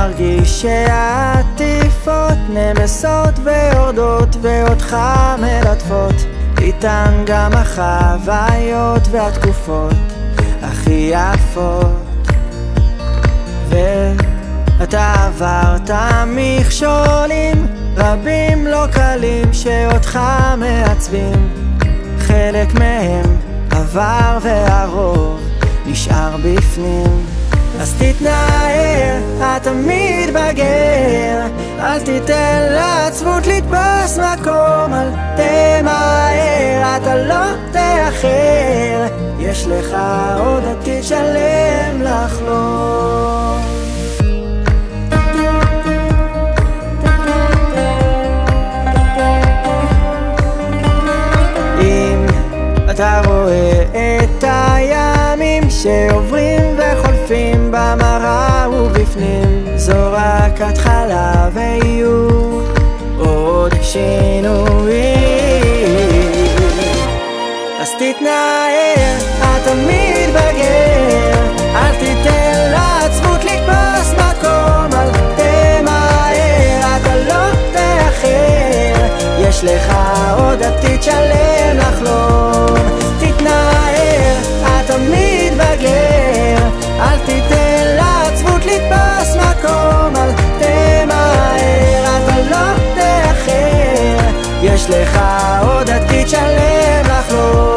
מרגיש שהעטיפות נמסות ויורדות ואותך מלטפות, איתן גם החוויות והתקופות הכי יפות. ואתה עברת מכשולים רבים לא קלים שאותך מעצבים, חלק מהם עבר והרוב נשאר בפנים. אז תתנער, אתה תמיד בגר, אל תיתן לעצבות לתפוס מקום, אל תמהר, אתה לא תאחר, יש לך עוד עתיד שלם לחלום. אם אתה רואה את הימים שעוברים וחולפים במראה ובפנים, זו רק התחלה ויהיו עוד שינויים. אז תתנער, אתה תמיד בגר, אל תיתן לעצבות לתפוס מקום, אל תמהר, אתה לא תאחר, יש לך עוד עתיד שלם לחלום. תתנער, אתה תמיד בגר, אל תיתן לעצבות לתפוס מקום, אל תמהר, אתה לא תאחר, יש לך עוד עתיד שלם לחלום.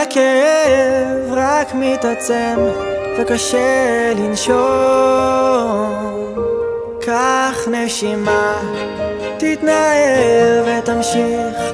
הכאב רק מתעצם וקשה לנשום, קח נשימה, תתנער ותמשיך